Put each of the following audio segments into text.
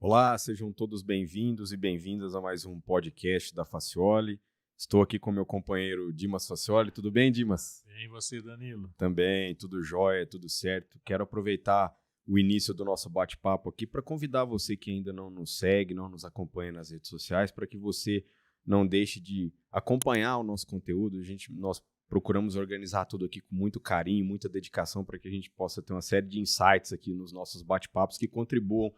Olá, sejam todos bem-vindos e bem-vindas a mais um podcast da Facioli. Estou aqui com meu companheiro Dimas Facioli. Tudo bem, Dimas? Bem, você, Danilo? Também, tudo jóia, tudo certo. Quero aproveitar o início do nosso bate-papo aqui para convidar você que ainda não nos segue, não nos acompanha nas redes sociais, para que você não deixe de acompanhar o nosso conteúdo. Nós procuramos organizar tudo aqui com muito carinho, muita dedicação, para que a gente possa ter uma série de insights aqui nos nossos bate-papos que contribuam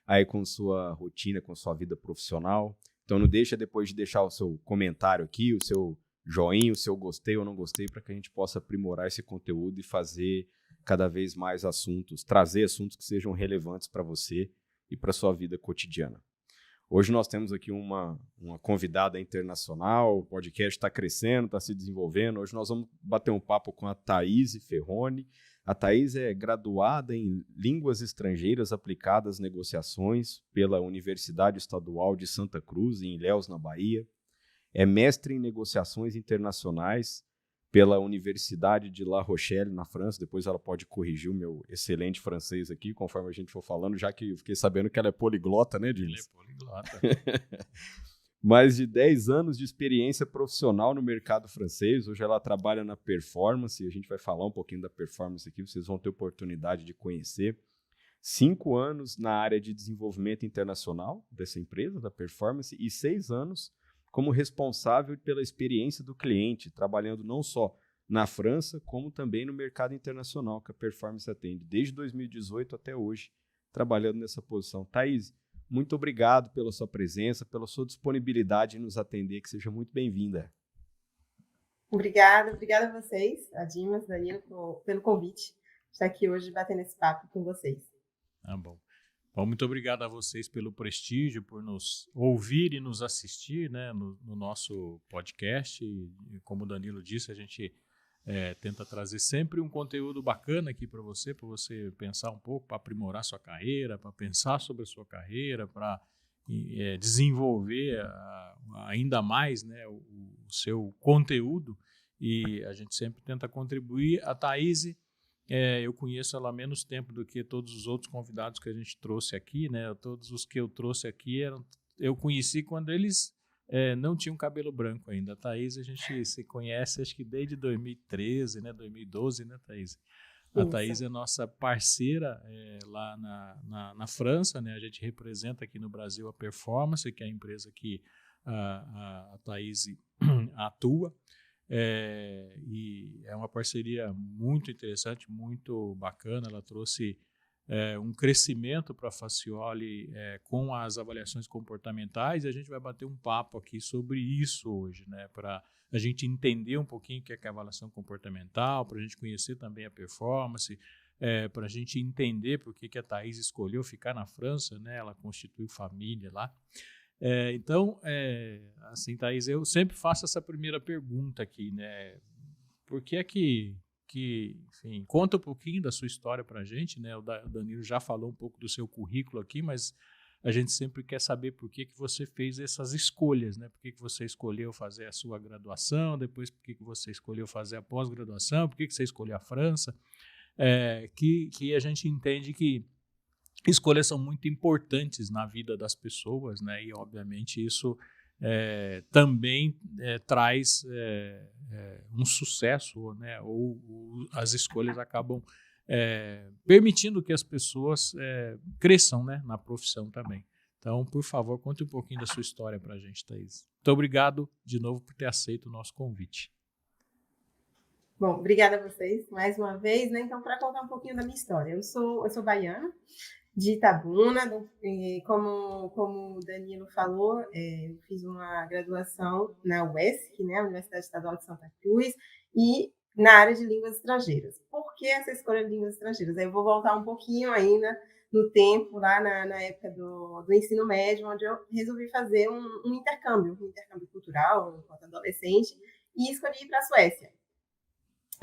aí com sua rotina, com sua vida profissional. Então não deixa depois de deixar o seu comentário aqui, o seu joinha, o seu gostei ou não gostei, para que a gente possa aprimorar esse conteúdo e fazer cada vez mais assuntos, trazer assuntos que sejam relevantes para você e para sua vida cotidiana. Hoje nós temos aqui uma convidada internacional, o podcast está crescendo, está se desenvolvendo. Hoje nós vamos bater um papo com a Thaís Ferroni. A Thaís é graduada em Línguas Estrangeiras Aplicadas Negociações pela Universidade Estadual de Santa Cruz, em Ilhéus, na Bahia. É mestre em Negociações Internacionais pela Universidade de La Rochelle, na França. Depois ela pode corrigir o meu excelente francês aqui, conforme a gente for falando, já que eu fiquei sabendo que ela é poliglota, né, Dimas? Ela é poliglota. Mais de 10 anos de experiência profissional no mercado francês. Hoje ela trabalha na Performance, e a gente vai falar um pouquinho da Performance aqui, vocês vão ter oportunidade de conhecer. 5 anos na área de desenvolvimento internacional dessa empresa, da Performance, e 6 anos como responsável pela experiência do cliente, trabalhando não só na França, como também no mercado internacional que a Performance atende, desde 2018 até hoje, trabalhando nessa posição. Thaís, muito obrigado pela sua presença, pela sua disponibilidade em nos atender, que seja muito bem-vinda. Obrigada a vocês, a Dimas, Danilo, pelo convite. Estar aqui hoje batendo esse papo com vocês. Bom, muito obrigado a vocês pelo prestígio, por nos ouvir e nos assistir, né, no nosso podcast. E como o Danilo disse, a gente tenta trazer sempre um conteúdo bacana aqui para você pensar um pouco, para aprimorar sua carreira, para pensar sobre a sua carreira, para desenvolver ainda mais, né, o seu conteúdo, e a gente sempre tenta contribuir. A Thaís, eu conheço ela há menos tempo do que todos os outros convidados que a gente trouxe aqui, né? Todos os que eu trouxe aqui eu conheci quando eles não tinham cabelo branco ainda. A Thaís a gente se conhece acho que desde 2013, né? 2012, né, Thaís? A Thaís é nossa parceira lá na França, né? A gente representa aqui no Brasil a Performance, que é a empresa que a Thaís atua. E é uma parceria muito interessante, muito bacana. Ela trouxe um crescimento para a Facioli com as avaliações comportamentais, e a gente vai bater um papo aqui sobre isso hoje, né, para a gente entender um pouquinho o que é a avaliação comportamental, para a gente conhecer também a Performance, para a gente entender por que a Thaís escolheu ficar na França, né, ela constitui família lá. Então, assim, Thaís, eu sempre faço essa primeira pergunta aqui, né? Por que é que enfim, conta um pouquinho da sua história para a gente, né? O Danilo já falou um pouco do seu currículo aqui, mas a gente sempre quer saber por que você fez essas escolhas, né? Por que você escolheu fazer a sua graduação, depois por que você escolheu fazer a pós-graduação, por que você escolheu a França, que a gente entende que escolhas são muito importantes na vida das pessoas, né? E, obviamente, isso também traz um sucesso, né? Ou as escolhas acabam permitindo que as pessoas cresçam, né? Na profissão também. Então, por favor, conte um pouquinho da sua história para a gente, Thaís. Muito obrigado de novo por ter aceito o nosso convite. Bom, obrigada a vocês mais uma vez, né? Então, para contar um pouquinho da minha história. Eu sou baiana, de Itabuna, como o Danilo falou, eu fiz uma graduação na UESC, né, Universidade Estadual de Santa Cruz, e na área de línguas estrangeiras. Por que essa escolha de línguas estrangeiras? Aí eu vou voltar um pouquinho ainda no tempo, lá na época do ensino médio, onde eu resolvi fazer um intercâmbio cultural, enquanto adolescente, e escolhi ir para a Suécia.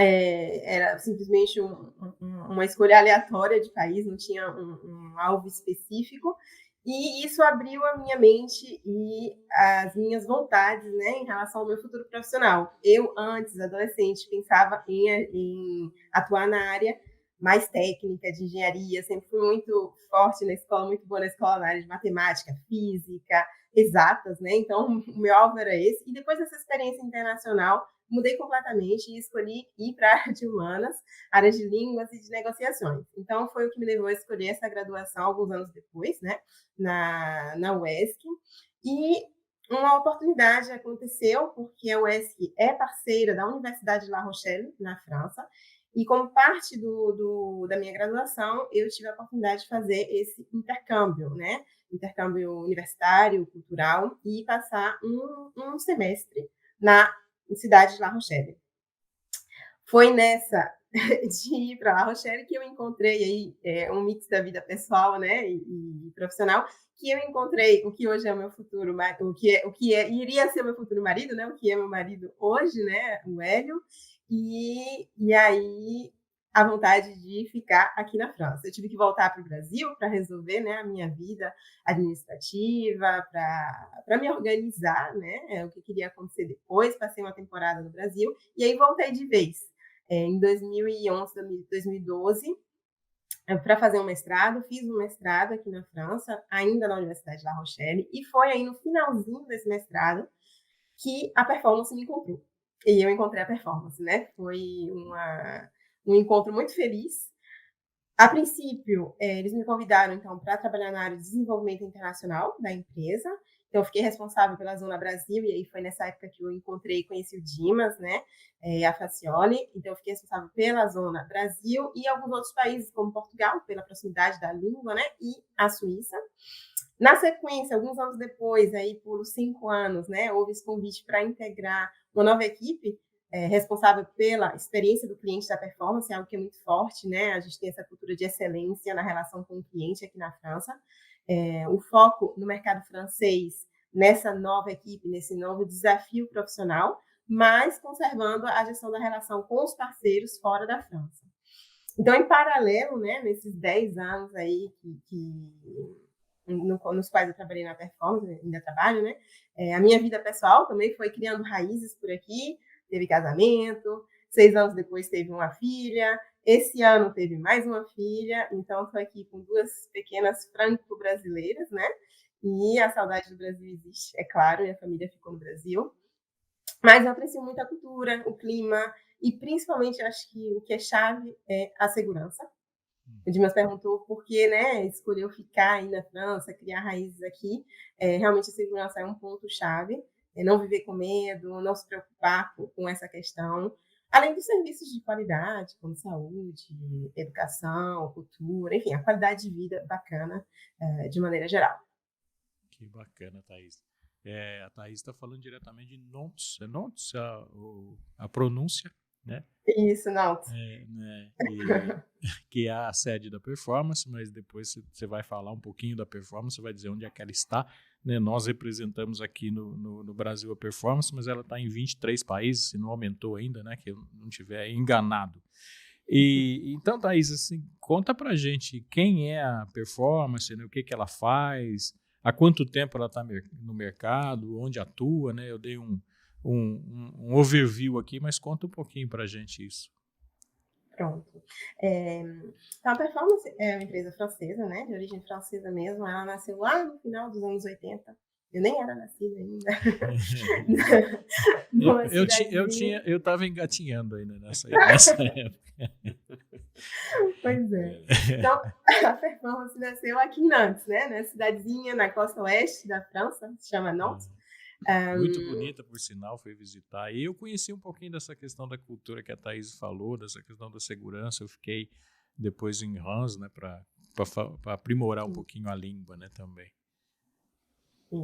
Era simplesmente uma escolha aleatória de país, não tinha um alvo específico, e isso abriu a minha mente e as minhas vontades, né, em relação ao meu futuro profissional. Eu, antes, adolescente, pensava em atuar na área mais técnica, de engenharia, sempre fui muito forte na escola, muito boa na escola na área de matemática, física, exatas, né? Então, o meu alvo era esse. E depois dessa experiência internacional, mudei completamente e escolhi ir para a área de humanas, área de línguas e de negociações. Então, foi o que me levou a escolher essa graduação alguns anos depois, né? Na UESC. E uma oportunidade aconteceu porque a UESC é parceira da Universidade de La Rochelle, na França, e como parte da minha graduação, eu tive a oportunidade de fazer esse intercâmbio, né? Intercâmbio universitário, cultural, e passar um semestre na cidade de La Rochelle. Foi nessa de ir para La Rochelle que eu encontrei aí um mix da vida pessoal, né, e profissional, que eu encontrei o que hoje é o meu futuro, iria ser o meu futuro marido, né, o que é meu marido hoje, né, o Hélio, e aí a vontade de ficar aqui na França. Eu tive que voltar para o Brasil para resolver, né, a minha vida administrativa, para me organizar, né, o que queria acontecer depois. Passei uma temporada no Brasil e aí voltei de vez. Em 2011, 2012, para fazer um mestrado. Fiz um mestrado aqui na França, ainda na Universidade de La Rochelle, e foi aí no finalzinho desse mestrado que a performance me encontrou. E eu encontrei a performance, né? Foi um encontro muito feliz. A princípio, eles me convidaram, então, para trabalhar na área de desenvolvimento internacional da empresa. Então, eu fiquei responsável pela Zona Brasil, e aí foi nessa época que eu encontrei e conheci o Dimas, né, a Facioli. Então, eu fiquei responsável pela Zona Brasil e alguns outros países, como Portugal, pela proximidade da língua, né, e a Suíça. Na sequência, alguns anos depois, aí por 5 anos, né, houve esse convite para integrar uma nova equipe, responsável pela experiência do cliente da performance, algo que é muito forte, né? A gente tem essa cultura de excelência na relação com o cliente aqui na França. O foco no mercado francês, nessa nova equipe, nesse novo desafio profissional, mas conservando a gestão da relação com os parceiros fora da França. Então, em paralelo, né, nesses 10 anos aí nos quais eu trabalhei na performance, ainda trabalho, né? A minha vida pessoal também foi criando raízes por aqui. Teve casamento, 6 anos depois teve uma filha, esse ano teve mais uma filha, então estou aqui com 2 pequenas franco-brasileiras, né? E a saudade do Brasil existe, é claro, e a família ficou no Brasil. Mas eu aprecio muito a cultura, o clima, e principalmente acho que o que é chave é a segurança. O Dimas perguntou por que, né, escolheu ficar aí na França, criar raízes aqui. Realmente a segurança é um ponto-chave. Não viver com medo, não se preocupar com essa questão. Além dos serviços de qualidade, como saúde, educação, cultura, enfim, a qualidade de vida bacana de maneira geral. Que bacana, Thaís. A Thaís está falando diretamente de Nantes. É Nantes a pronúncia, né? Isso, Nantes. Né? Que é a sede da performance, mas depois você vai falar um pouquinho da performance, você vai dizer onde é que ela está. Né? Nós representamos aqui no Brasil a performance, mas ela está em 23 países, se não aumentou ainda, né? Que eu não estiver enganado. E então, Thaís, assim, conta pra gente quem é a performance, né? O que ela faz, há quanto tempo ela está no mercado, onde atua, né? Eu dei um overview aqui, mas conta um pouquinho pra gente isso. Pronto. Então, a Performance é uma empresa francesa, né, de origem francesa mesmo. Ela nasceu lá no final dos anos 80. Eu nem era nascida ainda. Eu estava engatinhando ainda nessa época. Pois é. Então, a Performance nasceu aqui em Nantes, né, na cidadezinha na costa oeste da França, se chama Nantes. Muito bonita, por sinal, foi visitar. E eu conheci um pouquinho dessa questão da cultura que a Thaís falou, dessa questão da segurança. Eu fiquei depois em Reims, né, para aprimorar um pouquinho a língua, né, também.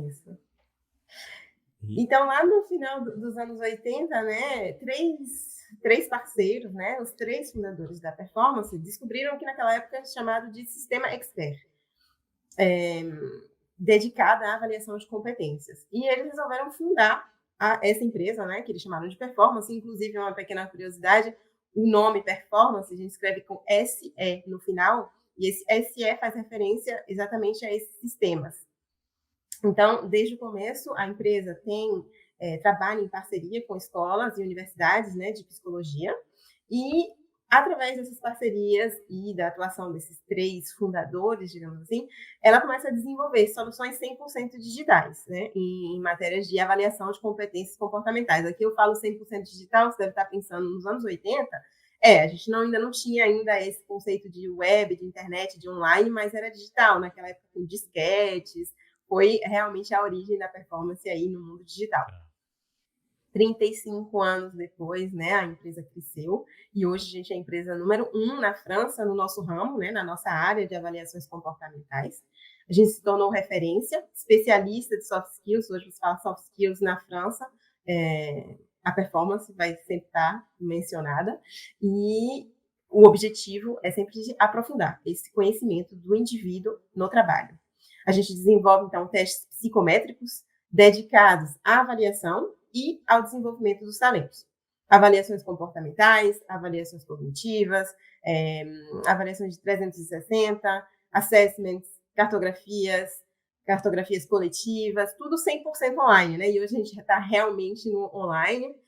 Isso. Então, lá no final dos anos 80, né, três parceiros, né, os 3 fundadores da Performance, descobriram que naquela época era chamado de Sistema Expert. Dedicada à avaliação de competências. E eles resolveram fundar essa empresa, né, que eles chamaram de Performance. Inclusive, uma pequena curiosidade, o nome Performance, a gente escreve com SE no final, e esse SE faz referência exatamente a esses sistemas. Então, desde o começo, a empresa trabalha em parceria com escolas e universidades, né, de psicologia, e através dessas parcerias e da atuação desses 3 fundadores, digamos assim, ela começa a desenvolver soluções 100% digitais, né, em matérias de avaliação de competências comportamentais. Aqui eu falo 100% digital, você deve estar pensando nos anos 80. A gente ainda não tinha ainda esse conceito de web, de internet, de online, mas era digital, naquela época com disquetes, foi realmente a origem da performance aí no mundo digital. 35 anos depois, né, a empresa cresceu e hoje a gente é a empresa número 1 na França, no nosso ramo, né, na nossa área de avaliações comportamentais. A gente se tornou referência, especialista de soft skills. Hoje você fala soft skills na França, a performance vai sempre estar mencionada, e o objetivo é sempre aprofundar esse conhecimento do indivíduo no trabalho. A gente desenvolve, então, testes psicométricos dedicados à avaliação e ao desenvolvimento dos talentos. Avaliações comportamentais, avaliações cognitivas, avaliações de 360, assessments, cartografias coletivas, tudo 100% online, né? E hoje a gente está realmente no online.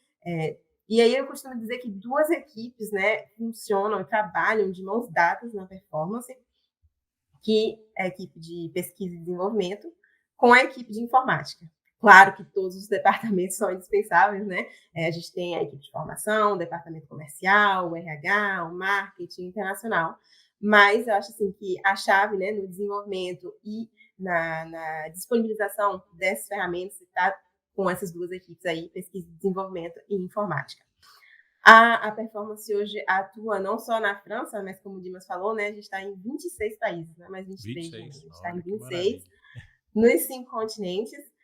E aí eu costumo dizer que 2 equipes, né, funcionam e trabalham de mãos dadas na performance, que é a equipe de pesquisa e desenvolvimento com a equipe de informática. Claro que todos os departamentos são indispensáveis, né? A gente tem a equipe de formação, o departamento comercial, o RH, o marketing internacional, mas eu acho assim que a chave, né, no desenvolvimento e na disponibilização dessas ferramentas está com essas 2 equipes aí, pesquisa, desenvolvimento e informática. A performance hoje atua não só na França, mas como o Dimas falou, né, a gente está em 26 países, né, mais 23, 26, a gente está em 26, nos 5 continentes,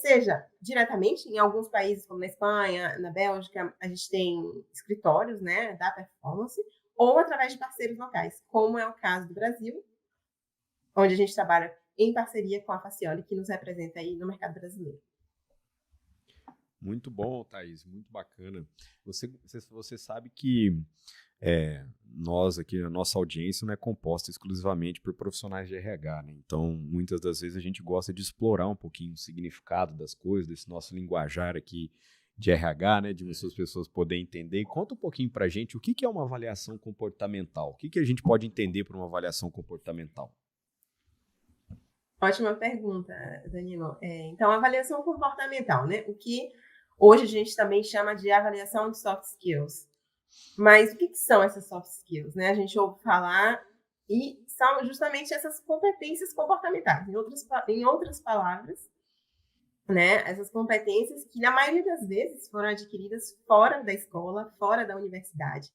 seja diretamente em alguns países, como na Espanha, na Bélgica, a gente tem escritórios, né, da performance, ou através de parceiros locais, como é o caso do Brasil, onde a gente trabalha em parceria com a Facioli, que nos representa aí no mercado brasileiro. Muito bom, Thaís, muito bacana. Você sabe que nós aqui, a nossa audiência não é composta exclusivamente por profissionais de RH, né? Então, muitas das vezes a gente gosta de explorar um pouquinho o significado das coisas, desse nosso linguajar aqui de RH, né? De as pessoas poderem entender. Conta um pouquinho pra gente o que é uma avaliação comportamental. O que a gente pode entender por uma avaliação comportamental? Ótima pergunta, Danilo. Então, avaliação comportamental, né? O que hoje a gente também chama de avaliação de soft skills. Mas o que são essas soft skills, né? A gente ouve falar e são justamente essas competências comportamentais. Em outras palavras, né? Essas competências que, na maioria das vezes, foram adquiridas fora da escola, fora da universidade.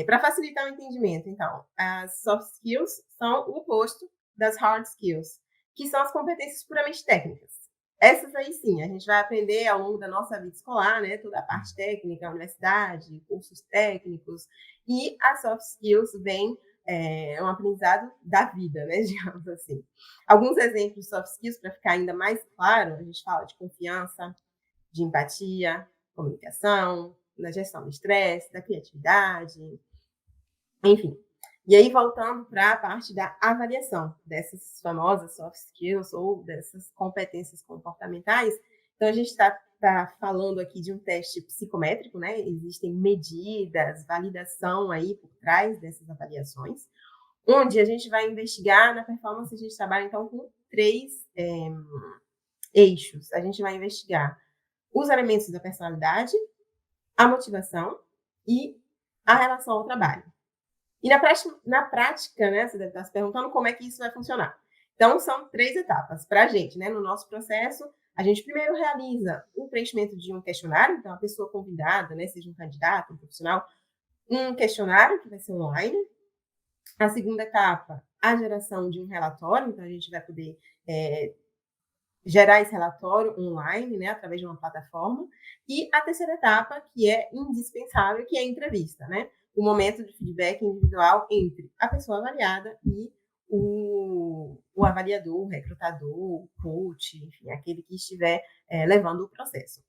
Para facilitar o entendimento, então, as soft skills são o oposto das hard skills, que são as competências puramente técnicas. Essas aí sim, a gente vai aprender ao longo da nossa vida escolar, né? Toda a parte técnica, a universidade, cursos técnicos, e as soft skills vem um aprendizado da vida, né? Digamos assim. Alguns exemplos de soft skills, para ficar ainda mais claro, a gente fala de confiança, de empatia, comunicação, na gestão do estresse, da criatividade, enfim. E aí, voltando para a parte da avaliação dessas famosas soft skills ou dessas competências comportamentais, então a gente está falando aqui de um teste psicométrico, né? Existem medidas, validação aí por trás dessas avaliações, onde a gente vai investigar na performance. A gente trabalha então com 3 eixos. A gente vai investigar os elementos da personalidade, a motivação e a relação ao trabalho. E na prática, né, você deve estar se perguntando como é que isso vai funcionar. Então, são 3 etapas para a gente, né? No nosso processo, a gente primeiro realiza o preenchimento de um questionário, então a pessoa convidada, né, seja um candidato, um profissional, um questionário que vai ser online. A segunda etapa, a geração de um relatório, então a gente vai poder gerar esse relatório online, né, através de uma plataforma. E a terceira etapa, que é indispensável, que é a entrevista, né? O momento de feedback individual entre a pessoa avaliada e o avaliador, o recrutador, o coach, enfim, aquele que estiver levando o processo.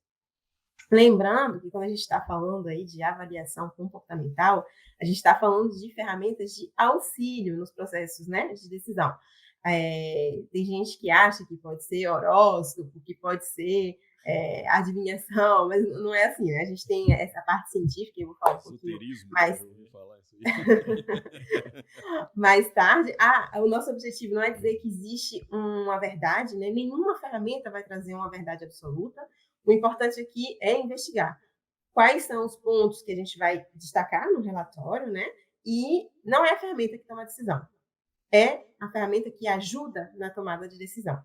Lembrando que quando a gente está falando aí de avaliação comportamental, a gente está falando de ferramentas de auxílio nos processos, né, de decisão. Tem gente que acha que pode ser horóscopo, que pode ser adivinhação, mas não é assim, né? A gente tem essa parte científica, eu vou falar um pouquinho mais, falar isso mais tarde. O nosso objetivo não é dizer que existe uma verdade, né? Nenhuma ferramenta vai trazer uma verdade absoluta. O importante aqui é investigar quais são os pontos que a gente vai destacar no relatório, né? E não é a ferramenta que toma a decisão, é a ferramenta que ajuda na tomada de decisão.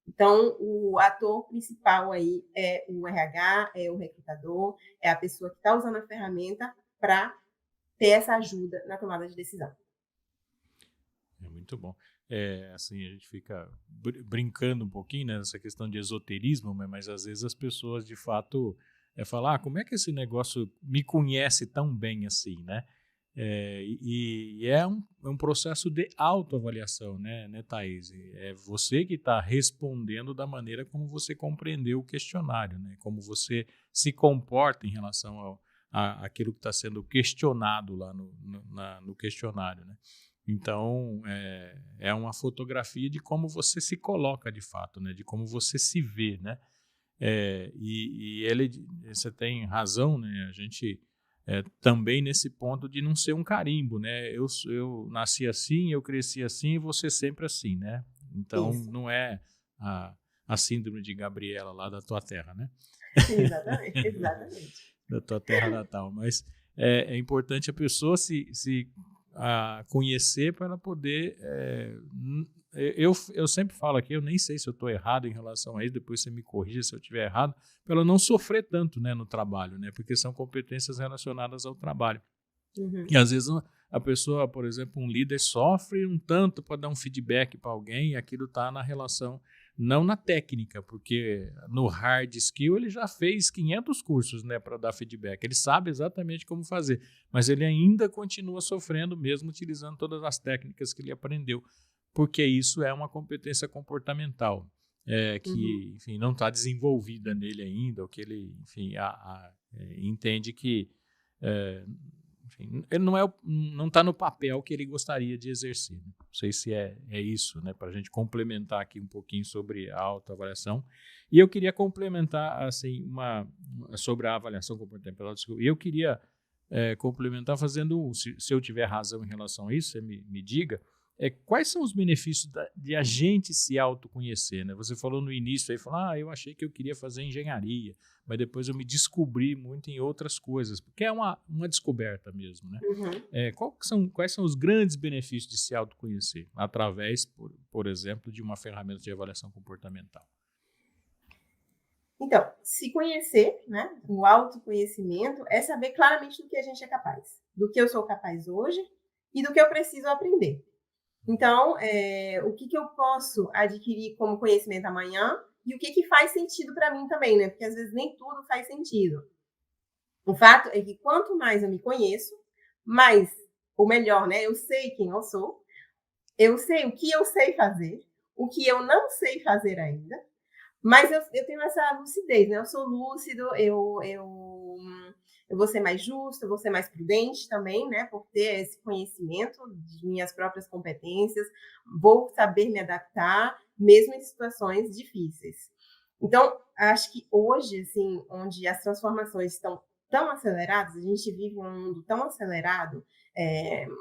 Então, o ator principal aí é o RH, é o recrutador, é a pessoa que está usando a ferramenta para ter essa ajuda na tomada de decisão. É muito bom. Assim, a gente fica brincando um pouquinho, né, nessa questão de esoterismo, mas às vezes as pessoas, de fato, falam, como é que esse negócio me conhece tão bem assim, né? E é um processo de autoavaliação, né, Thaís? É você que está respondendo da maneira como você compreendeu o questionário, né? Como você se comporta em relação àquilo que está sendo questionado lá no questionário, né? Então, é uma fotografia de como você se coloca de fato, né? De como você se vê, né? Você tem razão, né? A gente também nesse ponto de não ser um carimbo, né? Eu nasci assim, eu cresci assim e você sempre assim, né? Então, Isso. não é a síndrome de Gabriela lá da tua terra, né? Exatamente, exatamente. Da tua terra natal. Mas é importante a pessoa se conhecer para ela poder... Eu sempre falo aqui, eu nem sei se eu estou errado em relação a isso, depois você me corrija se eu estiver errado, para ela não sofrer tanto, né, no trabalho, né, porque são competências relacionadas ao trabalho. Uhum. E às vezes a pessoa, por exemplo, um líder sofre um tanto para dar um feedback para alguém e aquilo está na relação, não na técnica, porque no hard skill ele já fez 500 cursos, né, para dar feedback, ele sabe exatamente como fazer, mas ele ainda continua sofrendo mesmo utilizando todas as técnicas que ele aprendeu, porque isso é uma competência comportamental que, enfim, não está desenvolvida nele ainda, ou que ele, enfim, entende que enfim, ele não está no papel que ele gostaria de exercer. Né? Não sei se é isso, né, para a gente complementar aqui um pouquinho sobre a autoavaliação. E eu queria complementar assim, sobre a avaliação comportamental. E eu queria complementar fazendo, se eu tiver razão em relação a isso, você me diga, quais são os benefícios de a gente se autoconhecer, né? Você falou no início, aí falou, eu achei que eu queria fazer engenharia, mas depois eu me descobri muito em outras coisas, porque é uma descoberta mesmo, né? Uhum. Quais são os grandes benefícios de se autoconhecer, através, por exemplo, de uma ferramenta de avaliação comportamental? Então, se conhecer, né? O autoconhecimento é saber claramente do que a gente é capaz, do que eu sou capaz hoje e do que eu preciso aprender. Então, o que eu posso adquirir como conhecimento amanhã e o que faz sentido para mim também, né? Porque às vezes nem tudo faz sentido. O fato é que quanto mais eu me conheço, mais, ou melhor, né? Eu sei quem eu sou, eu sei o que eu sei fazer, o que eu não sei fazer ainda, mas eu tenho essa lucidez, né? Eu sou lúcido, eu vou ser mais justo, eu vou ser mais prudente também, né? Por ter esse conhecimento de minhas próprias competências, vou saber me adaptar, mesmo em situações difíceis. Então, acho que hoje, assim, onde as transformações estão tão aceleradas, a gente vive um mundo tão acelerado,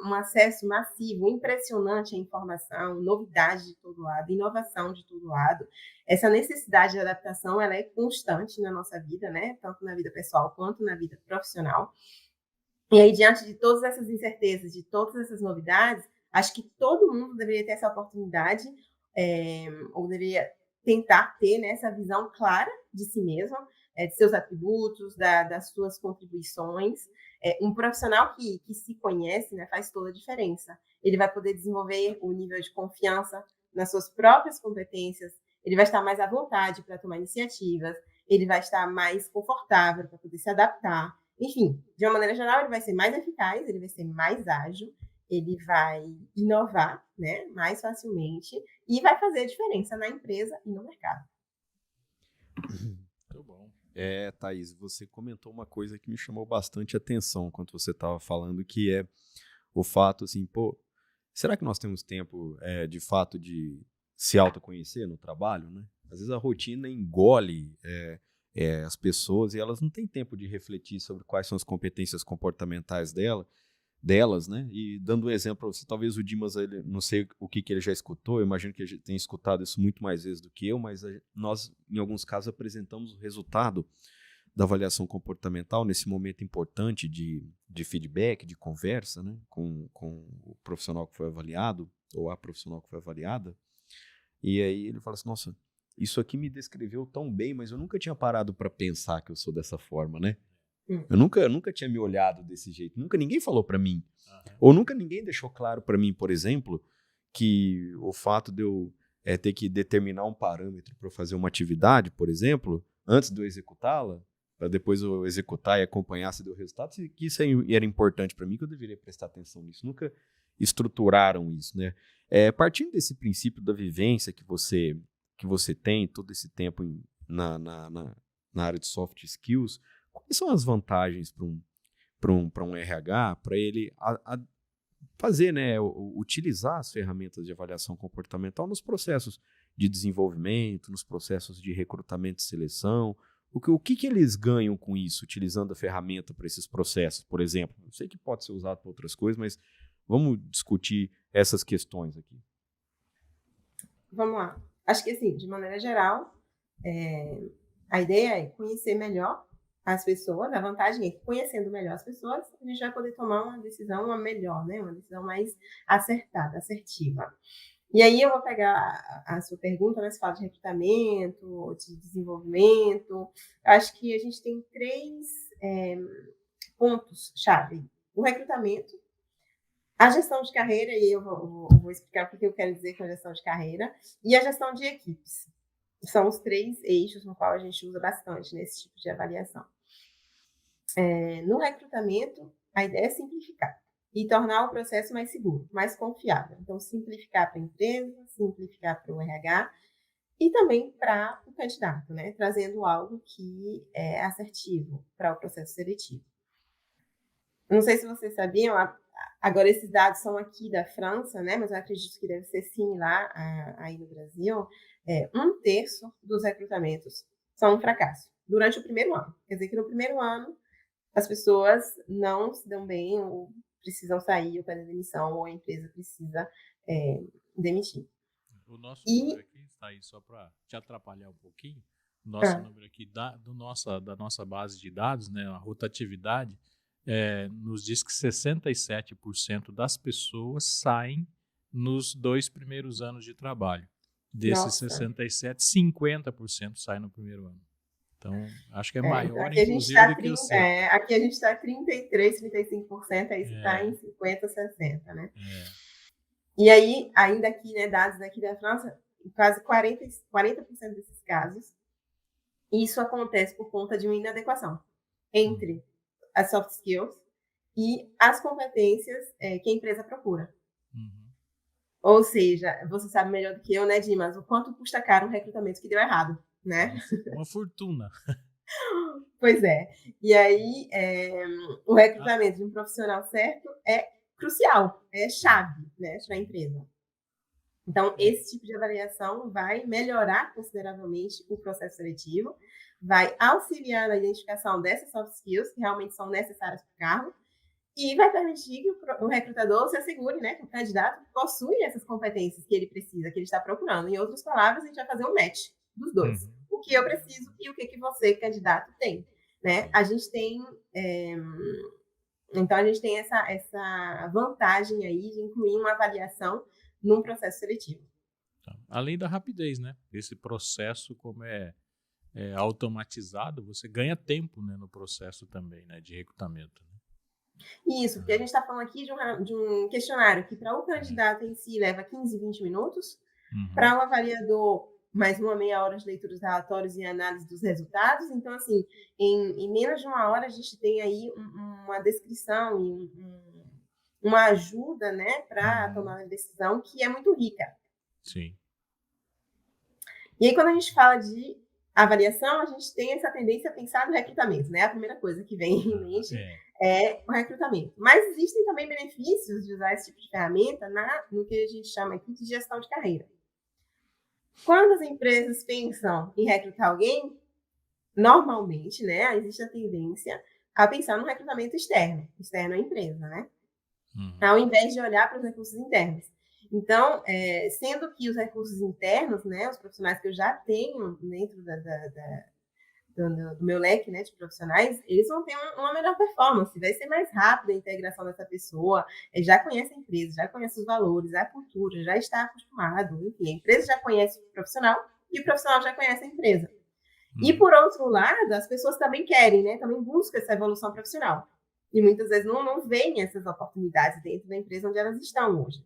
um acesso massivo, impressionante à informação, novidade de todo lado, inovação de todo lado. Essa necessidade de adaptação, ela é constante na nossa vida, né? Tanto na vida pessoal quanto na vida profissional. E aí, diante de todas essas incertezas, de todas essas novidades, acho que todo mundo deveria ter essa oportunidade, ou deveria tentar ter, né, essa visão clara de si mesmo, de seus atributos, das suas contribuições. Um profissional que se conhece, né, faz toda a diferença. Ele vai poder desenvolver o nível de confiança nas suas próprias competências, ele vai estar mais à vontade para tomar iniciativas, ele vai estar mais confortável para poder se adaptar. Enfim, de uma maneira geral, ele vai ser mais eficaz, ele vai ser mais ágil, ele vai inovar, né, mais facilmente e vai fazer a diferença na empresa e no mercado. Muito bom. Thaís, você comentou uma coisa que me chamou bastante atenção quando você estava falando, que é o fato, assim, será que nós temos tempo, de fato, de se autoconhecer no trabalho, né? Às vezes a rotina engole as pessoas, e elas não têm tempo de refletir sobre quais são as competências comportamentais delas, né? E dando um exemplo para você, talvez o Dimas, ele, não sei o que ele já escutou, eu imagino que ele tem escutado isso muito mais vezes do que eu, mas nós, em alguns casos, apresentamos o resultado da avaliação comportamental nesse momento importante de feedback, de conversa, né? com o profissional que foi avaliado, ou a profissional que foi avaliada, e aí ele fala assim, nossa, isso aqui me descreveu tão bem, mas eu nunca tinha parado para pensar que eu sou dessa forma, né? Eu nunca tinha me olhado desse jeito. Nunca ninguém falou para mim. Ou nunca ninguém deixou claro para mim, por exemplo, que o fato de eu ter que determinar um parâmetro para fazer uma atividade, por exemplo, antes de eu executá-la, para depois eu executar e acompanhar se deu resultado, que isso era importante para mim, que eu deveria prestar atenção nisso. Nunca estruturaram isso, né? Partindo desse princípio da vivência que você tem todo esse tempo na área de soft skills, quais são as vantagens para um RH, para ele fazer, né, utilizar as ferramentas de avaliação comportamental nos processos de desenvolvimento, nos processos de recrutamento e seleção? O que eles ganham com isso, utilizando a ferramenta para esses processos, por exemplo? Eu sei que pode ser usado para outras coisas, mas vamos discutir essas questões aqui. Vamos lá. Acho que, assim, de maneira geral, a ideia é conhecer melhor as pessoas. A vantagem é que, conhecendo melhor as pessoas, a gente vai poder tomar uma decisão melhor, né? Uma decisão mais acertada, assertiva. E aí eu vou pegar a sua pergunta, né? Você fala de recrutamento, de desenvolvimento. Eu acho que a gente tem 3 pontos-chave. O recrutamento, a gestão de carreira, e eu vou explicar o que eu quero dizer com a gestão de carreira, e a gestão de equipes. São os 3 eixos no qual a gente usa bastante nesse tipo de avaliação. No recrutamento, a ideia é simplificar e tornar o processo mais seguro, mais confiável. Então, simplificar para a empresa, simplificar para o RH e também para o candidato, né? Trazendo algo que é assertivo para o processo seletivo. Não sei se vocês sabiam, agora esses dados são aqui da França, né? Mas eu acredito que deve ser similar aí no Brasil. 1/3 dos recrutamentos são um fracasso durante o primeiro ano. Quer dizer que no primeiro ano as pessoas não se dão bem, ou precisam sair, ou pedem demissão, ou a empresa precisa demitir. O nosso número aqui está aí, só para te atrapalhar um pouquinho, o nosso número aqui da nossa base de dados, né, a rotatividade, nos diz que 67% das pessoas saem nos 2 primeiros anos de trabalho. Desses 67, 50% saem no primeiro ano. Então, acho que é maior, inclusive, do que o seu. Aqui a gente está 33%, 35%, aí você está em 50%, 60%, né? E aí, ainda aqui, né, dados daqui da França, quase 40% desses casos, isso acontece por conta de uma inadequação entre as soft skills e as competências que a empresa procura. Ou seja, você sabe melhor do que eu, né, Dimas, o quanto custa caro um recrutamento que deu errado, né? Uma fortuna. Pois é. E aí, o recrutamento de um profissional certo é crucial, é chave, né, para a empresa. Então, esse tipo de avaliação vai melhorar consideravelmente o processo seletivo, vai auxiliar na identificação dessas soft skills que realmente são necessárias para o cargo e vai permitir que o recrutador se assegure, né, que o candidato possui essas competências que ele precisa, que ele está procurando. Em outras palavras, a gente vai fazer um match dos dois. O que eu preciso e o que você, candidato, tem. Né? A gente tem... Então, a gente tem essa vantagem aí de incluir uma avaliação num processo seletivo. Além da rapidez, né? Esse processo, como é automatizado, você ganha tempo, né, no processo também, né, de recrutamento. Isso, porque a gente está falando aqui de um questionário que para o candidato em si leva 15, 20 minutos, para o avaliador mais uma meia hora de leitura dos relatórios e análise dos resultados. Então, assim, em menos de uma hora a gente tem aí uma descrição e uma ajuda, né, para tomar uma decisão que é muito rica. Sim. E aí, quando a gente fala de avaliação, a gente tem essa tendência a pensar no recrutamento, né? A primeira coisa que vem em mente é o recrutamento. Mas existem também benefícios de usar esse tipo de ferramenta no que a gente chama aqui de gestão de carreira. Quando as empresas pensam em recrutar alguém, normalmente, né, existe a tendência a pensar no recrutamento externo à empresa, né? Ao invés de olhar para os recursos internos. Então, sendo que os recursos internos, né, os profissionais que eu já tenho dentro do meu leque, né, de profissionais, eles vão ter uma melhor performance, vai ser mais rápida a integração dessa pessoa, já conhece a empresa, já conhece os valores, a cultura, já está acostumado, enfim, a empresa já conhece o profissional e o profissional já conhece a empresa. E, por outro lado, as pessoas também querem, né, também buscam essa evolução profissional. E muitas vezes não veem essas oportunidades dentro da empresa onde elas estão hoje.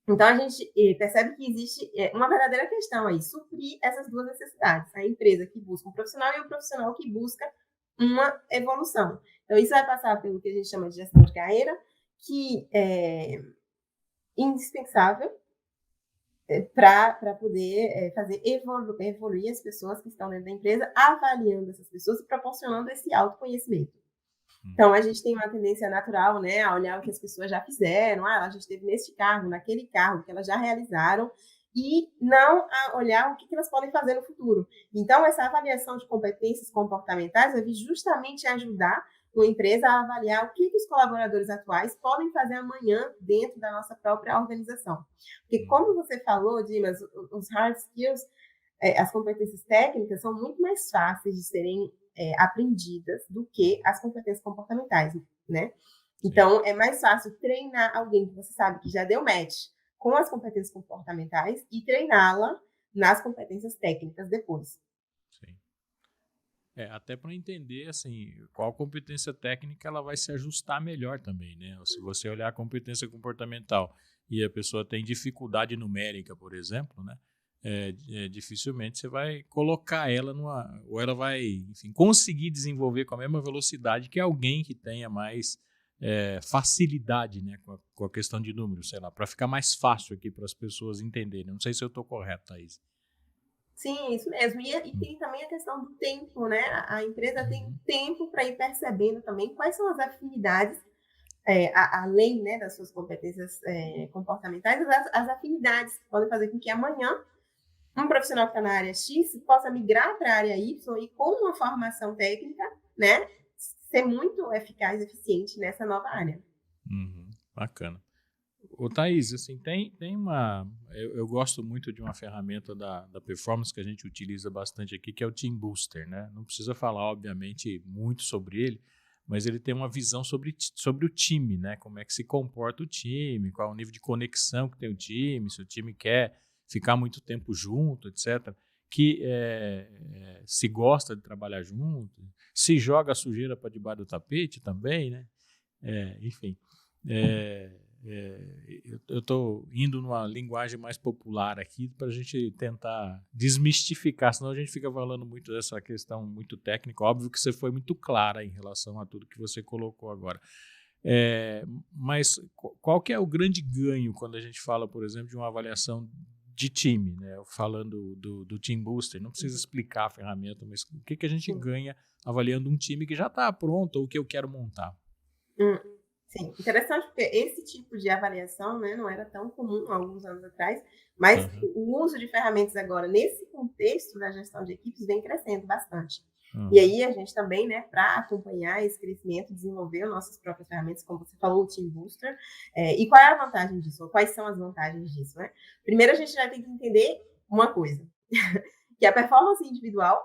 Então, a gente percebe que existe uma verdadeira questão aí, suprir essas duas necessidades. A empresa que busca um profissional e o profissional que busca uma evolução. Então, isso vai passar pelo que a gente chama de gestão de carreira, que é indispensável para poder fazer evoluir as pessoas que estão dentro da empresa, avaliando essas pessoas e proporcionando esse autoconhecimento. Então, a gente tem uma tendência natural, né, a olhar o que as pessoas já fizeram, a gente esteve nesse cargo, naquele cargo, que elas já realizaram, e não a olhar o que elas podem fazer no futuro. Então, essa avaliação de competências comportamentais vai vir justamente ajudar uma empresa a avaliar o que os colaboradores atuais podem fazer amanhã dentro da nossa própria organização. Porque, como você falou, Dimas, os hard skills, as competências técnicas são muito mais fáceis de serem aprendidas do que as competências comportamentais, né? Então, é mais fácil treinar alguém que você sabe que já deu match com as competências comportamentais e treiná-la nas competências técnicas depois. Sim. Até para entender, assim, qual competência técnica ela vai se ajustar melhor também, né? Se você olhar a competência comportamental e a pessoa tem dificuldade numérica, por exemplo, né? Dificilmente você vai colocar ela ou ela vai, enfim, conseguir desenvolver com a mesma velocidade que alguém que tenha mais facilidade, né, com a questão de números, sei lá, para ficar mais fácil aqui para as pessoas entenderem. Não sei se eu estou correto, Thaís. Sim, isso mesmo. E tem também a questão do tempo, né? A empresa tem tempo para ir percebendo também quais são as afinidades, além, né, das suas competências comportamentais, as afinidades que podem fazer com que amanhã um profissional que está na área X possa migrar para a área Y e, com uma formação técnica, né, ser muito eficaz e eficiente nessa nova área. Bacana. Ô, Thaís, assim, tem uma... Eu gosto muito de uma ferramenta da performance que a gente utiliza bastante aqui, que é o Team Booster, né? Não precisa falar, obviamente, muito sobre ele, mas ele tem uma visão sobre o time, né? Como é que se comporta o time, qual é o nível de conexão que tem o time, se o time quer ficar muito tempo junto, etc. Que se gosta de trabalhar junto, se joga a sujeira para debaixo do tapete também, né? Enfim, eu estou indo numa linguagem mais popular aqui para a gente tentar desmistificar, senão a gente fica falando muito dessa questão muito técnica. Óbvio que você foi muito clara em relação a tudo que você colocou agora. Mas qual que é o grande ganho quando a gente fala, por exemplo, de uma avaliação de time, né? Falando do Team Booster, não precisa explicar a ferramenta, mas o que a gente ganha avaliando um time que já está pronto ou que eu quero montar? Sim, interessante, porque esse tipo de avaliação, né, não era tão comum há alguns anos atrás, mas o uso de ferramentas agora, nesse contexto da gestão de equipes, vem crescendo bastante. E aí a gente também, né, para acompanhar esse crescimento, desenvolveu nossas próprias ferramentas, como você falou, o Team Booster. E qual é a vantagem disso? Ou quais são as vantagens disso, né? Primeiro, a gente vai ter que entender uma coisa, que a performance individual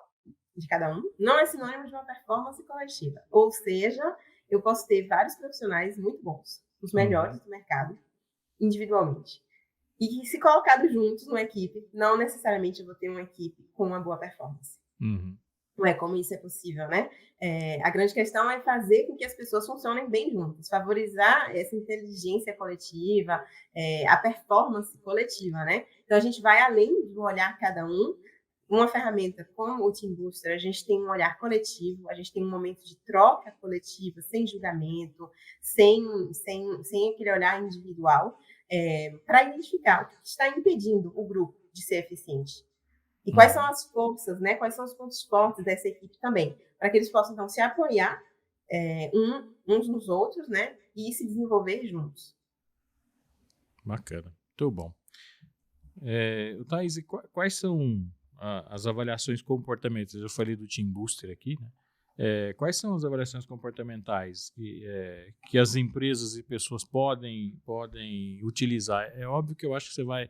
de cada um não é sinônimo de uma performance coletiva. Ou seja, eu posso ter vários profissionais muito bons, os melhores do mercado, individualmente. E que, se colocados juntos numa equipe, não necessariamente eu vou ter uma equipe com uma boa performance. Não é como isso é possível, né? A grande questão é fazer com que as pessoas funcionem bem juntas, favorizar essa inteligência coletiva, a performance coletiva, né? Então, a gente vai além de olhar cada um. Uma ferramenta como o Team Booster, a gente tem um olhar coletivo, a gente tem um momento de troca coletiva, sem julgamento, sem aquele olhar individual, para identificar o que está impedindo o grupo de ser eficiente. E quais são as forças, né? Quais são os pontos fortes dessa equipe também, para que eles possam, então, se apoiar uns nos outros, né? E se desenvolver juntos. Bacana, muito bom. Thaís, quais são as avaliações comportamentais. Eu falei do Team Booster aqui, né? Quais são as avaliações comportamentais que as empresas e pessoas podem utilizar? É óbvio que eu acho que você vai...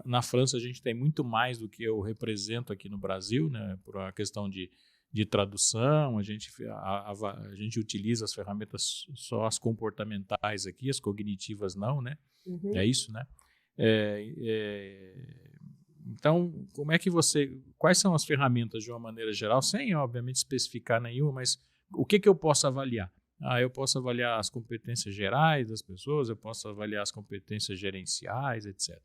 Na França, a gente tem muito mais do que eu represento aqui no Brasil, né? Por uma questão de tradução, a gente utiliza as ferramentas só as comportamentais aqui, as cognitivas não, né? Uhum. É isso, né? Então, quais são as ferramentas de uma maneira geral, sem obviamente especificar nenhuma, mas o que eu posso avaliar? Eu posso avaliar as competências gerais das pessoas, eu posso avaliar as competências gerenciais, etc.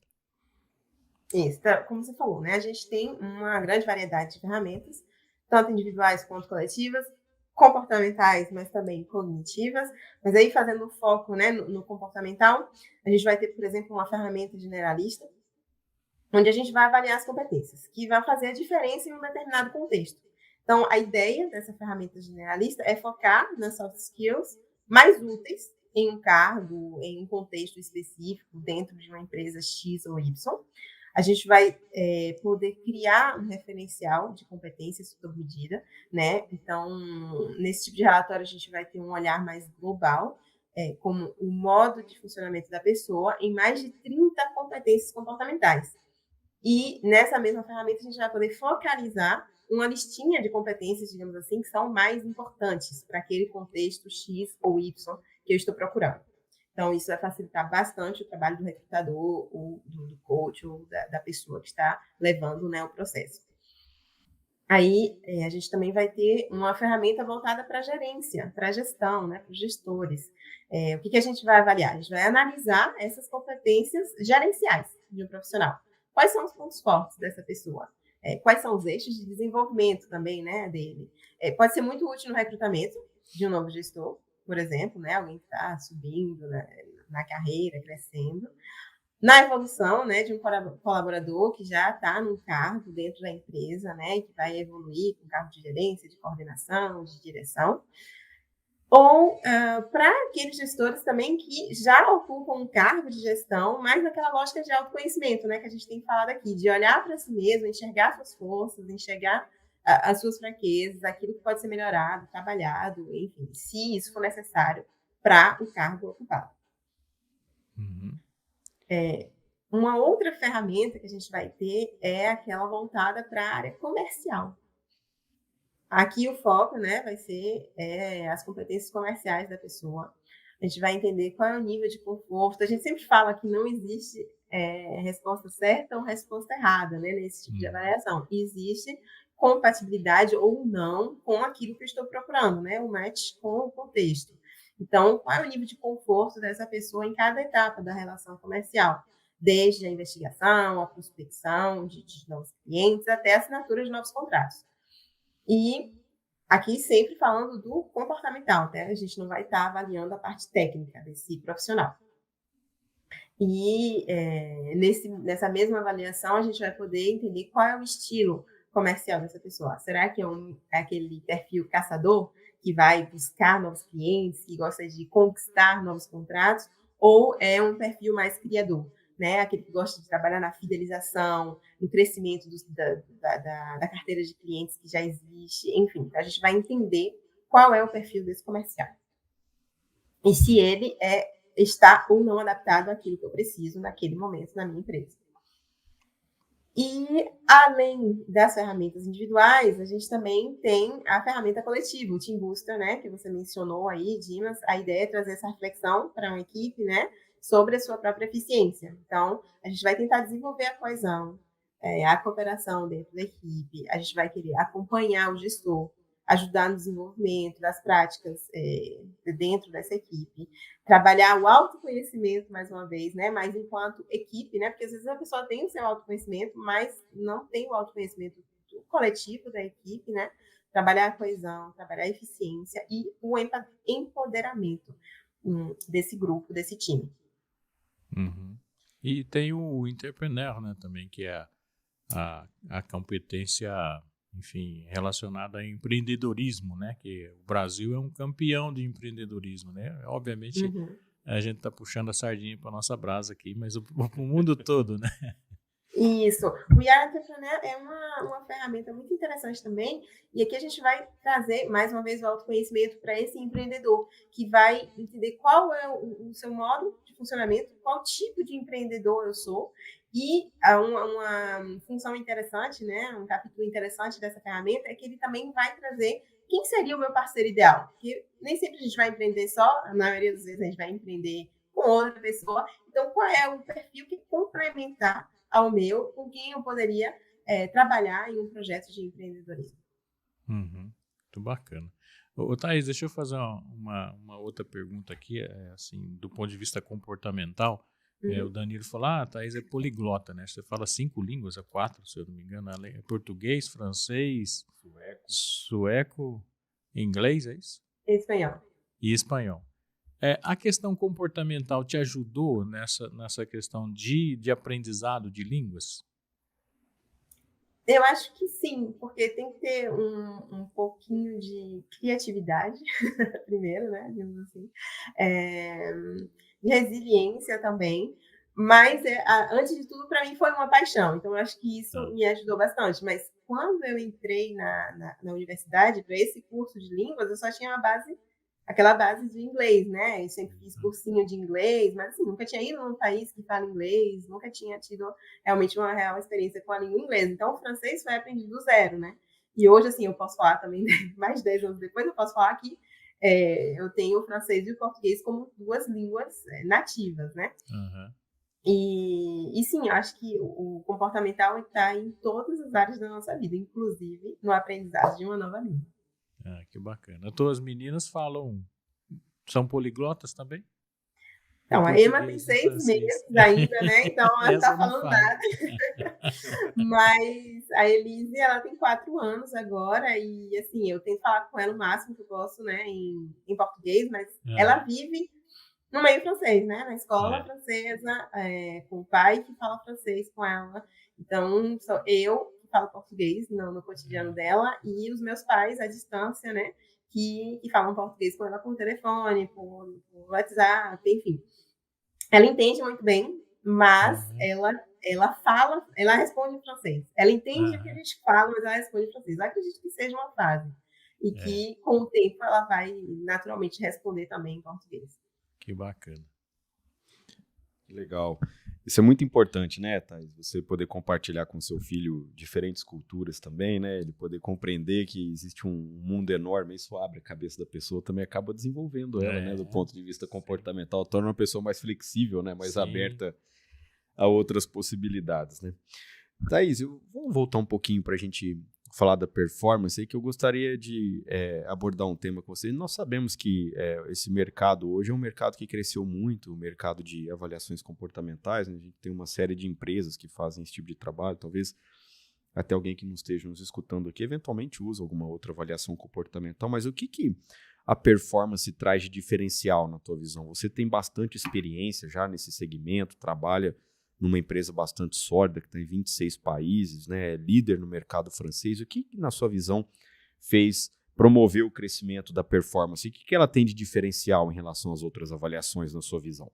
Isso, como você falou, né? A gente tem uma grande variedade de ferramentas, tanto individuais quanto coletivas, comportamentais, mas também cognitivas. Mas aí, fazendo foco, né, no comportamental, a gente vai ter, por exemplo, uma ferramenta generalista, onde a gente vai avaliar as competências, que vai fazer a diferença em um determinado contexto. Então, a ideia dessa ferramenta generalista é focar nas soft skills mais úteis em um cargo, em um contexto específico, dentro de uma empresa X ou Y. A gente vai poder criar um referencial de competências sob medida, né? Então, nesse tipo de relatório, a gente vai ter um olhar mais global, como o modo de funcionamento da pessoa em mais de 30 competências comportamentais. E nessa mesma ferramenta, a gente vai poder focalizar uma listinha de competências, digamos assim, que são mais importantes para aquele contexto X ou Y que eu estou procurando. Então, isso vai facilitar bastante o trabalho do recrutador, ou do coach, ou da pessoa que está levando, né, o processo. Aí, a gente também vai ter uma ferramenta voltada para a gerência, para a gestão, né, para os gestores. O que a gente vai avaliar? A gente vai analisar essas competências gerenciais de um profissional. Quais são os pontos fortes dessa pessoa? Quais são os eixos de desenvolvimento também, né, dele? Pode ser muito útil no recrutamento de um novo gestor, por exemplo, né, alguém que está subindo na carreira, crescendo. Na evolução, né, de um colaborador que já está num cargo dentro da empresa, né, que vai evoluir com cargo de gerência, de coordenação, de direção. Ou para aqueles gestores também que já ocupam um cargo de gestão, mas naquela lógica de autoconhecimento, né, que a gente tem falado aqui, de olhar para si mesmo, enxergar suas forças, enxergar as suas fraquezas, aquilo que pode ser melhorado, trabalhado, enfim, se isso for necessário para o cargo ocupado. Uhum. Uma outra ferramenta que a gente vai ter é aquela voltada para a área comercial. Aqui o foco, né, vai ser as competências comerciais da pessoa. A gente vai entender qual é o nível de conforto. A gente sempre fala que não existe resposta certa ou resposta errada, né, nesse tipo de avaliação. Existe compatibilidade ou não com aquilo que eu estou procurando, né, o match com o contexto. Então, qual é o nível de conforto dessa pessoa em cada etapa da relação comercial? Desde a investigação, a prospecção de novos clientes, até a assinatura de novos contratos. E aqui sempre falando do comportamental, né? A gente não vai estar avaliando a parte técnica desse profissional. E nessa mesma avaliação, a gente vai poder entender qual é o estilo comercial dessa pessoa. Será que é aquele perfil caçador que vai buscar novos clientes, que gosta de conquistar novos contratos, ou é um perfil mais criador, né? Aquele que gosta de trabalhar na fidelização, no crescimento da carteira de clientes que já existe, enfim. A gente vai entender qual é o perfil desse comercial. E se ele está ou não adaptado àquilo que eu preciso naquele momento na minha empresa. E, além das ferramentas individuais, a gente também tem a ferramenta coletiva, o Team Booster, né, que você mencionou aí, Dimas. A ideia é trazer essa reflexão para uma equipe, né, sobre a sua própria eficiência. Então, a gente vai tentar desenvolver a coesão, a cooperação dentro da equipe, a gente vai querer acompanhar o gestor, ajudar no desenvolvimento das práticas dentro dessa equipe, trabalhar o autoconhecimento, mais uma vez, né? Mas enquanto equipe, né? Porque às vezes a pessoa tem o seu autoconhecimento, mas não tem o autoconhecimento coletivo da equipe, né? Trabalhar a coesão, trabalhar a eficiência e o empoderamento desse grupo, desse time. Uhum. E tem o entrepreneur, né? Também, que é a competência, enfim, relacionada a empreendedorismo, né? Que o Brasil é um campeão de empreendedorismo, né? Obviamente, a gente está puxando a sardinha para nossa brasa aqui, mas o mundo todo, né? Isso. O Yara Entrepreneur é uma ferramenta muito interessante também, e aqui a gente vai trazer, mais uma vez, o autoconhecimento para esse empreendedor, que vai entender qual é o seu modo de funcionamento, qual tipo de empreendedor eu sou, e uma função interessante, né, um capítulo interessante dessa ferramenta é que ele também vai trazer quem seria o meu parceiro ideal, porque nem sempre a gente vai empreender só, na maioria das vezes a gente vai empreender com outra pessoa, então qual é o perfil que complementar ao meu, com quem eu poderia trabalhar em um projeto de empreendedorismo. Uhum. Muito bacana. Ô, Thaís, deixa eu fazer uma outra pergunta aqui, assim, do ponto de vista comportamental. O Danilo falou, Thaís é poliglota, né? Você fala 5 línguas, 4, se eu não me engano, é português, francês, sueco, inglês, é isso? Espanhol. E espanhol. A questão comportamental te ajudou nessa questão de aprendizado de línguas? Eu acho que sim, porque tem que ter um pouquinho de criatividade, primeiro, né? Digamos assim. De resiliência também. Mas, antes de tudo, para mim foi uma paixão. Então, eu acho que isso me ajudou bastante. Mas, quando eu entrei na universidade, para esse curso de línguas, eu só tinha aquela base de inglês, né? Eu sempre fiz cursinho de inglês, mas assim, nunca tinha ido num país que fala inglês, nunca tinha tido realmente uma real experiência com a língua inglesa. Então, o francês foi aprendido do zero, né? E hoje, assim, eu posso falar também, mais de 10 anos depois, eu posso falar que eu tenho o francês e o português como 2 línguas nativas, né? Uhum. E sim, eu acho que o comportamental está em todas as áreas da nossa vida, inclusive no aprendizado de uma nova língua. Que bacana. As meninas são poliglotas também? Então, a Emma tem 6 meses ainda, né? Então, ela não está falando nada. Mas a Elise, ela tem 4 anos agora e, assim, eu tento falar com ela o máximo que eu posso, né, em português, mas ela vive no meio francês, né? Na escola francesa, com o pai que fala francês com ela. Então, sou eu que falo português no cotidiano dela e os meus pais, à distância, né? Que falam português com ela por telefone, por WhatsApp, enfim. Ela entende muito bem, mas ela responde em francês. Ela entende o que a gente fala, mas ela responde em francês. Eu acredito que seja uma fase. E que, com o tempo, ela vai naturalmente responder também em português. Que bacana. Legal. Isso é muito importante, né, Thaís? Você poder compartilhar com seu filho diferentes culturas também, né? Ele poder compreender que existe um mundo enorme, isso abre a cabeça da pessoa, também acaba desenvolvendo ela, né? Do ponto de vista comportamental, torna uma pessoa mais flexível, né? Mais aberta a outras possibilidades, né? Thaís, vamos voltar um pouquinho para a gente falar da performance aí, que eu gostaria de abordar um tema com você. Nós sabemos que esse mercado hoje é um mercado que cresceu muito, o mercado de avaliações comportamentais, né? A gente tem uma série de empresas que fazem esse tipo de trabalho, talvez até alguém que não esteja nos escutando aqui, eventualmente usa alguma outra avaliação comportamental, mas o que a performance traz de diferencial na tua visão? Você tem bastante experiência já nesse segmento, trabalha numa empresa bastante sólida, que está em 26 países, né, é líder no mercado francês. O que, na sua visão, fez promover o crescimento da performance? O que ela tem de diferencial em relação às outras avaliações, na sua visão?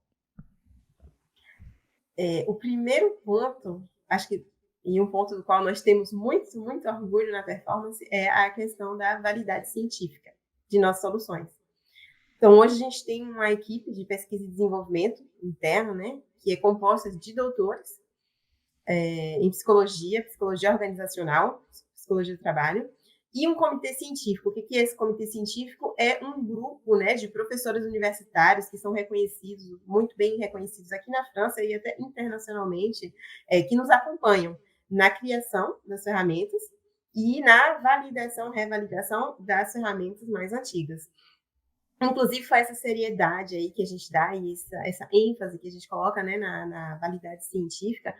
O primeiro ponto, acho que, e um ponto do qual nós temos muito, muito orgulho na performance, é a questão da validade científica de nossas soluções. Então, hoje a gente tem uma equipe de pesquisa e desenvolvimento interna, né, que é composta de doutores em psicologia organizacional, psicologia do trabalho, e um comitê científico. O que é esse comitê científico? É um grupo, né, de professores universitários que são reconhecidos, muito bem reconhecidos aqui na França e até internacionalmente, que nos acompanham na criação das ferramentas e na validação, revalidação das ferramentas mais antigas. Inclusive, foi essa seriedade aí que a gente dá e essa ênfase que a gente coloca, né, na validade científica,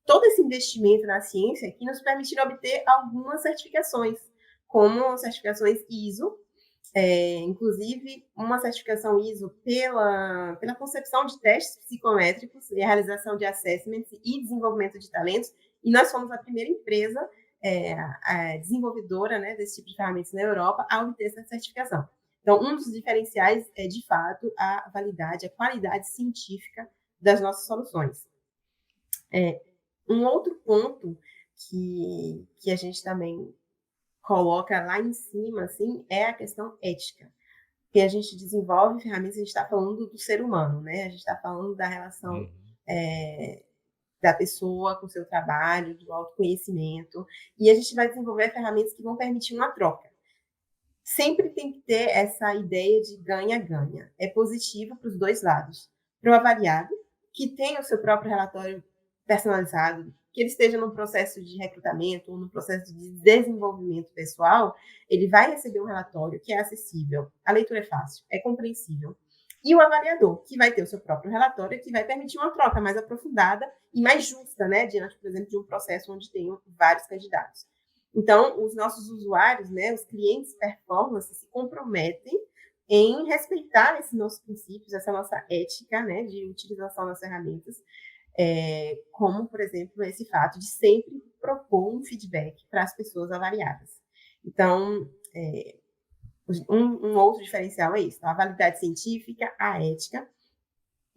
todo esse investimento na ciência que nos permitiram obter algumas certificações, como certificações ISO, inclusive uma certificação ISO pela concepção de testes psicométricos e a realização de assessments e desenvolvimento de talentos, e nós fomos a primeira empresa a desenvolvedora, né, desse tipo de ferramentas na Europa a obter essa certificação. Então, um dos diferenciais é, de fato, a validade, a qualidade científica das nossas soluções. Um outro ponto que a gente também coloca lá em cima, assim, é a questão ética. Porque a gente desenvolve ferramentas, a gente está falando do ser humano, né? A gente está falando da relação da pessoa com o seu trabalho, do autoconhecimento, e a gente vai desenvolver ferramentas que vão permitir uma troca. Sempre tem que ter essa ideia de ganha-ganha. É positivo para os dois lados. Para o avaliado, que tem o seu próprio relatório personalizado, que ele esteja no processo de recrutamento ou no processo de desenvolvimento pessoal, ele vai receber um relatório que é acessível, a leitura é fácil, é compreensível. E o avaliador, que vai ter o seu próprio relatório, que vai permitir uma troca mais aprofundada e mais justa, né, diante, por exemplo, de um processo onde tem vários candidatos. Então, os nossos usuários, né, os clientes performance, se comprometem em respeitar esses nossos princípios, essa nossa ética, né, de utilização das ferramentas, como, por exemplo, esse fato de sempre propor um feedback para as pessoas avaliadas. Então, um outro diferencial é isso, a validade científica, a ética.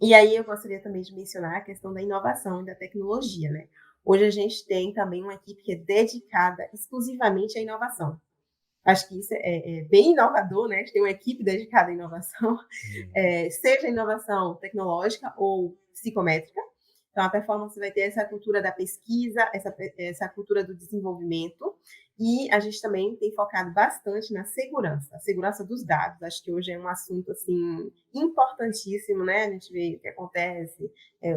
E aí eu gostaria também de mencionar a questão da inovação e da tecnologia, né? Hoje a gente tem também uma equipe que é dedicada exclusivamente à inovação. Acho que isso é bem inovador, né? A gente tem uma equipe dedicada à inovação, seja inovação tecnológica ou psicométrica. Então, a performance vai ter essa cultura da pesquisa, essa cultura do desenvolvimento, e a gente também tem focado bastante na segurança, a segurança dos dados. Acho que hoje é um assunto, assim, importantíssimo, né? A gente vê o que acontece,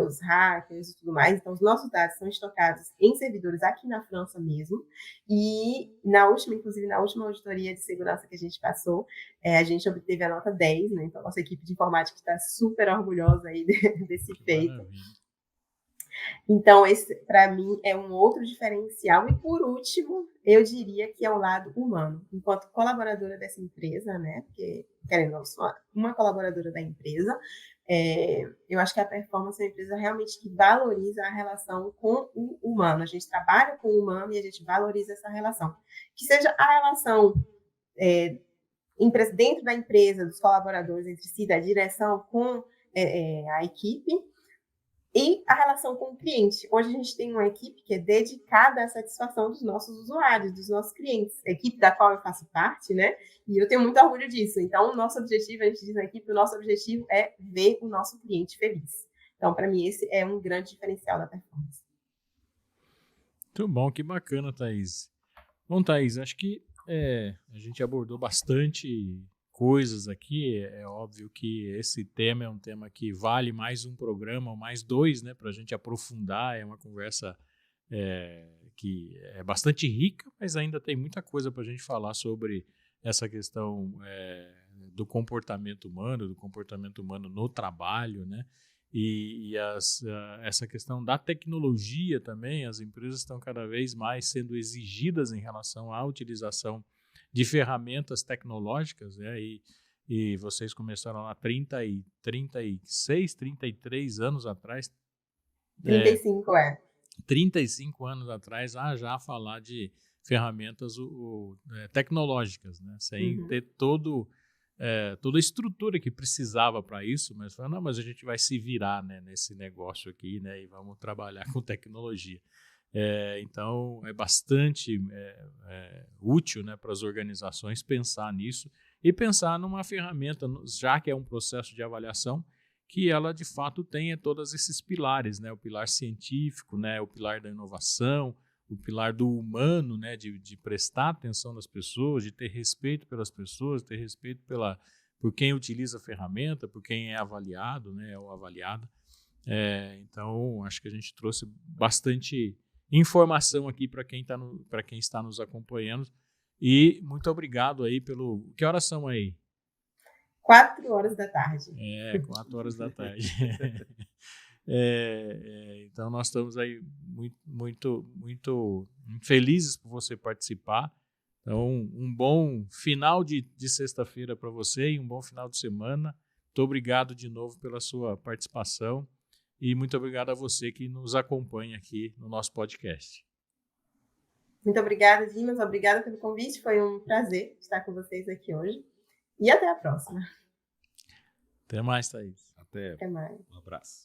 os hackers e tudo mais. Então, os nossos dados são estocados em servidores aqui na França mesmo, e inclusive na última auditoria de segurança que a gente passou, a gente obteve a nota 10, né? Então, a nossa equipe de informática está super orgulhosa aí desse feito. Maravilha. Então, esse, para mim, é um outro diferencial. E, por último, eu diria que é o lado humano. Enquanto colaboradora dessa empresa, né? Porque, querendo ou não, sou uma colaboradora da empresa, eu acho que a performance é uma empresa realmente que valoriza a relação com o humano. A gente trabalha com o humano e a gente valoriza essa relação. Que seja a relação dentro da empresa, dos colaboradores entre si, da direção com a equipe, e a relação com o cliente. Hoje a gente tem uma equipe que é dedicada à satisfação dos nossos usuários, dos nossos clientes. A equipe da qual eu faço parte, né? E eu tenho muito orgulho disso. Então, o nosso objetivo, a gente diz na equipe, o nosso objetivo é ver o nosso cliente feliz. Então, para mim, esse é um grande diferencial da performance. Muito bom, que bacana, Thaís. Bom, Thaís, acho que a gente abordou bastante coisas aqui. É óbvio que esse tema é um tema que vale mais um programa, ou mais dois, né, para a gente aprofundar. É uma conversa que é bastante rica, mas ainda tem muita coisa para a gente falar sobre essa questão do comportamento humano no trabalho, né? E essa questão da tecnologia também. As empresas estão cada vez mais sendo exigidas em relação à utilização de ferramentas tecnológicas, né? E vocês começaram lá 36, 33 anos atrás. 35, 35 anos atrás, já falar de ferramentas tecnológicas, né? Sem ter toda a estrutura que precisava para isso, mas falaram, não, mas a gente vai se virar, né, nesse negócio aqui, né, e vamos trabalhar com tecnologia. Então, é bastante útil, né, para as organizações pensar nisso e pensar numa ferramenta, já que é um processo de avaliação, que ela, de fato, tenha todos esses pilares, né, o pilar científico, né, o pilar da inovação, o pilar do humano, né, de prestar atenção nas pessoas, de ter respeito pelas pessoas, ter respeito por quem utiliza a ferramenta, por quem é avaliado, né, ou avaliada. Então, acho que a gente trouxe bastante informação aqui para quem está nos acompanhando. E muito obrigado aí pelo... Que horas são aí? 4 horas da tarde. 4 horas da tarde. Então, nós estamos aí muito, muito felizes por você participar. Então, um bom final de sexta-feira para você e um bom final de semana. Muito obrigado de novo pela sua participação e muito obrigado a você que nos acompanha aqui no nosso podcast. Muito obrigada, Dimas. Obrigada pelo convite. Foi um prazer estar com vocês aqui hoje. E até a próxima. Até mais, Thaís. Até mais. Um abraço.